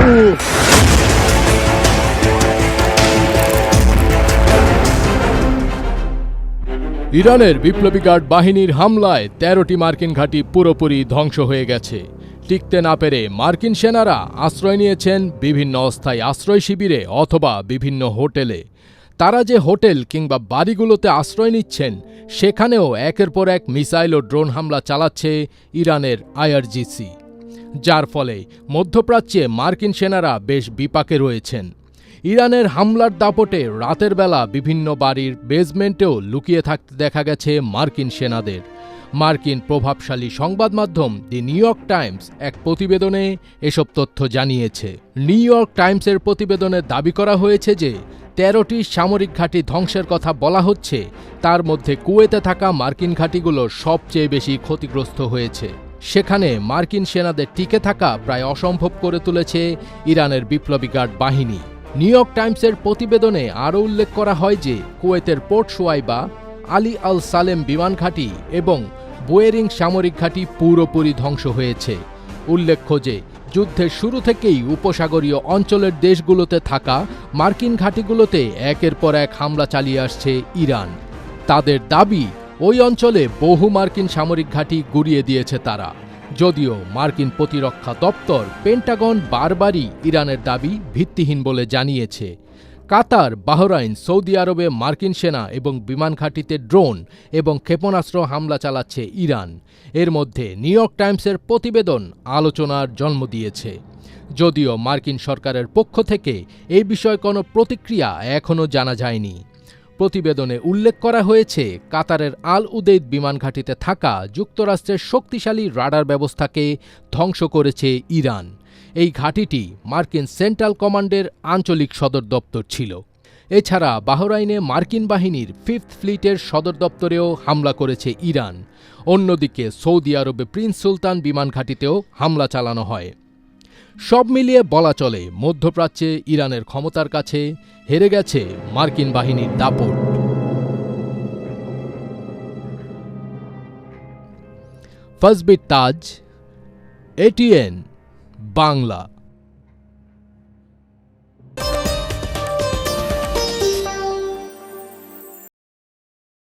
ইরানের বিপ্লবী গার্ড বাহিনীর হামলায় ১৩টি মার্কিন ঘাঁটি পুরোপুরি ধ্বংস হয়ে গেছে। টিকতে না পেরে মার্কিন সেনারা আশ্রয় নিয়েছেন বিভিন্ন অস্থায়ী আশ্রয় শিবিরে অথবা বিভিন্ন হোটেলে। তারা যে হোটেল কিংবা বাড়িগুলোতে আশ্রয় নিচ্ছেন, সেখানেও একের পর এক মিসাইল ও ড্রোন হামলা চালাচ্ছে ইরানের আইআরজিসি, যার ফলে মধ্যপ্রাচ্যে মার্কিন সেনারা বেশ বিপাকে রয়েছেন। ইরানের হামলার দাপটে রাতের বেলা বিভিন্ন বাড়ির বেসমেন্টেও লুকিয়ে থাকতে দেখা গেছে মার্কিন সেনাদের। মার্কিন প্রভাবশালী সংবাদ মাধ্যম দি নিউ ইয়র্ক টাইমস এক প্রতিবেদনে এসব তথ্য জানিয়েছে। নিউ ইয়র্ক টাইমসের প্রতিবেদনে দাবি করা হয়েছে যে ১৩টি সামরিক ঘাঁটি ধ্বংসের কথা বলা হচ্ছে, তার মধ্যে কুয়েতে থাকা মার্কিন ঘাঁটিগুলো সবচেয়ে বেশি ক্ষতিগ্রস্ত হয়েছে। সেখানে মার্কিন সেনাদের টিকে থাকা প্রায় অসম্ভব করে তুলেছে ইরানের বিপ্লবী গার্ড বাহিনী। নিউ ইয়র্ক টাইমসের প্রতিবেদনে আরও উল্লেখ করা হয় যে কুয়েতের পোর্ট শুয়াইবা, আলী আল সালেম বিমান ঘাঁটি এবং বুয়েরিং সামরিক ঘাঁটি পুরোপুরি ধ্বংস হয়েছে। উল্লেখ্য যে যুদ্ধের শুরু থেকেই উপসাগরীয় অঞ্চলের দেশগুলোতে থাকা মার্কিন ঘাঁটিগুলোতে একের পর এক হামলা চালিয়ে আসছে ইরান। তাদের দাবি, ওই অঞ্চলে বহু মার্কিন সামরিক ঘাঁটি গুঁড়িয়ে দিয়েছে তারা। যদিও মার্কিন প্রতিরক্ষা দপ্তর পেন্টাগন বারবারই ইরানের দাবি ভিত্তিহীন বলে জানিয়েছে। কাতার, বাহরাইন, সৌদি আরবে মার্কিন সেনা এবং বিমান ঘাঁটিতে ড্রোন এবং ক্ষেপণাস্ত্র হামলা চালাচ্ছে ইরান। এর মধ্যে নিউ ইয়র্ক টাইমসের প্রতিবেদন আলোচনার জন্ম দিয়েছে। যদিও মার্কিন সরকারের পক্ষ থেকে এই বিষয়ে কোনো প্রতিক্রিয়া এখনও জানা যায়নি। প্রতিবেদনে উল্লেখ করা হয়েছে, কাতারের আল উদেইদ বিমান ঘাঁটিতে থাকা যুক্তরাষ্ট্রের শক্তিশালী রাডার ব্যবস্থাকে ধ্বংস করেছে ইরান। এই ঘাঁটিটি মার্কিন সেন্ট্রাল কমান্ডের আঞ্চলিক সদর দপ্তর ছিল। এছাড়া বাহরাইনে মার্কিন বাহিনীর 5th ফ্লিটের সদর দপ্তরেও হামলা করেছে ইরান। অন্যদিকে সৌদি আরবে প্রিন্স সুলতান বিমান ঘাঁটিতেও হামলা চালানো হয়। সব মিলিয়ে বলা চলে, মধ্যপ্রাচ্যে ইরানের ক্ষমতার কাছে হেরে গেছে মার্কিন বাহিনীর দাপট। ফজবির তাজ, ATN বাংলা।